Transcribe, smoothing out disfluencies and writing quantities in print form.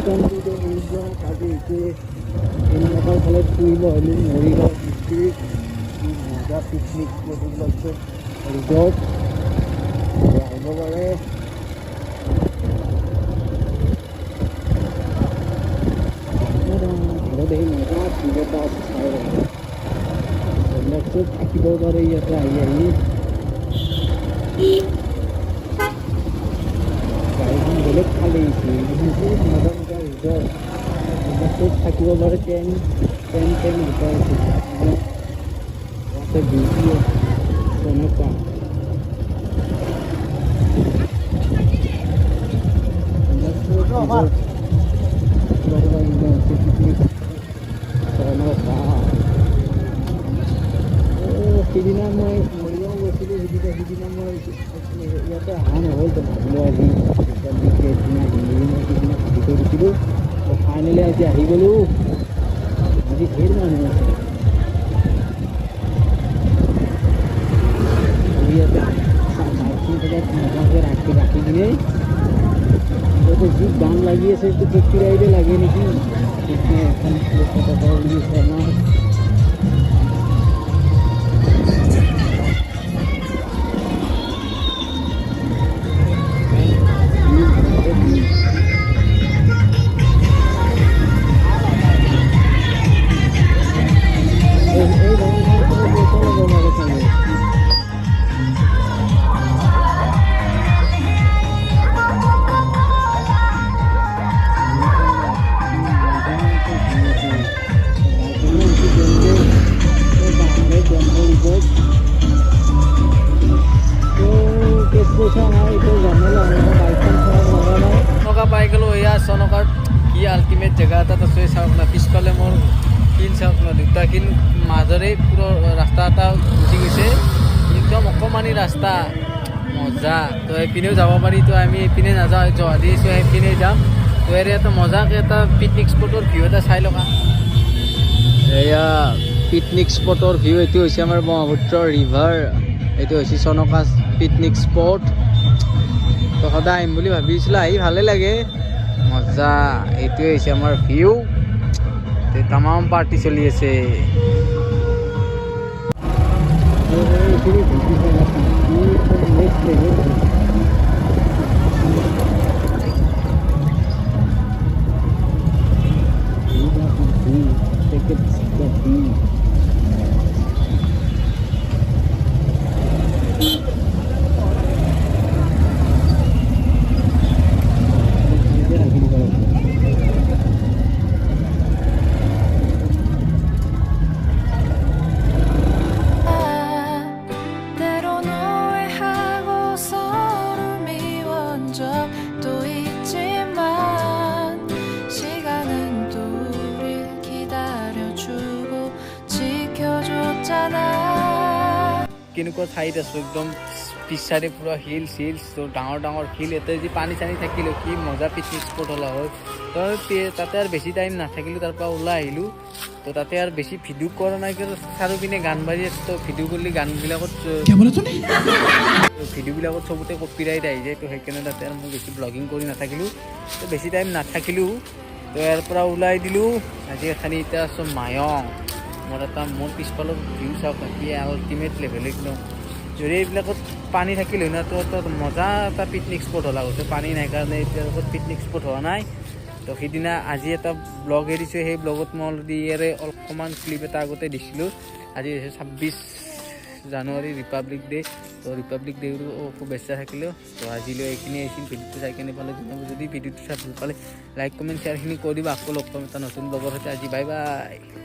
মোটামুটি কাজে এসে এলাকাৰ ফলে ফুল হলে মৰিগাঁও ডিস্ট্ৰিক্ট মজা পিকনিক স্পট আছে ৰিজৰ্ট আহিব পাৰে ঘৰত আহি মজা ফিল এটা আছে চাই এইবিলাক চব থাকিব পাৰে ইয়াতে আহি গাড়ীখন বেলেগ খালী বহুত মজা মজা ৰিজৰ্ট চব থাকিব পাৰে টেন গোটাই আছে বিউটি তেনেকুৱা সিদিনা মই মৰিগাঁও গৈছিলোঁ সিদিনা মই ইয়াতে অহা নহ'ল ভাবিলোঁ আজি সিদিনা সিদিনা ভাবি থৈ দিছিলোঁ ফাইনেলি আজি আহি গ'লোঁ আজি ধেৰ মানুহ আছে ইয়াতে মজাকৈ ৰাখি কিনে ইয়াতে যি গান লাগি আছে এইটো কপিৰাইটে লাগে নেকি এখন কথা উলিয়াইছে আমাৰ পাই গ'লোঁ এয়া চনকাৰ কি আল্টিমেট জেগা এটা আছে চাওক না পিছফালে মোৰ শিল চাওক না দুটা শিল মাজৰে পুৰো ৰাস্তা এটা গুচি গৈছে একদম অকণমানি ৰাস্তা মজা তো এইপিনেও যাব পাৰি তো আমি এইপিনে নাযাওঁ জহাদি আছোঁ সেইপিনে যাম তো এটা মজাকৈ এটা পিকনিক স্পটৰ ভিউ এটা চাই লওঁ এয়া পিকনিক স্পটৰ ভিউ এইটো হৈছে আমাৰ ব্ৰহ্মপুত্ৰ ৰিভাৰ এইটো হৈছে চনকা পিকনিক স্পট তো সদায় আহিম বুলি ভাবিছিলোঁ আহি ভালে লাগে মজা এইটোৱে হৈছে আমাৰ ভিউ তামাম পাৰ্টি চলি আছে কেনেকুৱা ঠাইত আছোঁ একদম পিছাৰে পুৰা হিলছ তো ডাঙৰ ডাঙৰ শিল ইয়াতে যদি পানী চানী থাকিলেও কি মজা পিকনিক স্পট হ'লা হয় তো তাতে আৰু বেছি টাইম নাথাকিলোঁ তাৰ পৰা ওলাই আহিলোঁ তো তাতে আৰু বেছি ভিডিঅ' কৰা নাই কিন্তু চাৰিওপিনে গান বাজি আছে তো ভিডিঅ' কৰিলে গানবিলাকত ভিডিঅ'বিলাকত চবতে কপিৰাইট আহি যায় তো সেইকাৰণে তাতে আৰু মই বেছি ব্লগিং কৰি নাথাকিলোঁ তো বেছি টাইম নাথাকিলোঁ তো ইয়াৰ পৰা ওলাই দিলোঁ আজি খালি এতিয়া আছোঁ মায়ং মোৰ পিছফালৰ ভিউ চাওক কি আল্টিমেট লেভেল একদম যদি এইবিলাকত পানী থাকিলে না তো মজা এটা পিকনিক স্পট হ'লা গৈছে পানী নাই কাৰণে এতিয়ালৈকে পিকনিক স্পট হোৱা নাই তো সিদিনা আজি এটা ব্লগ এৰিছোঁ সেই ব্লগত মই অলৰেডি ইয়াৰে অকণমান ক্লিপ এটা আগতে দিছিলোঁ আজি 26 জানুৱাৰী ৰিপাব্লিক ডে তো ৰিপাব্লিক ডে'ৰ শুভেচ্ছা থাকিলেও তো আজিলৈ এইখিনি আহিছিল ভিডিঅ'টো চাই কেনে পালে জনাব যদি ভিডিঅ'টো চাই ভাল পালে লাইক কমেণ্ট শ্বেয়াৰখিনি কৰি দিবা আকৌ লগ পাম এটা নতুন ব্লগৰ সৈতে আজি বাই বাই।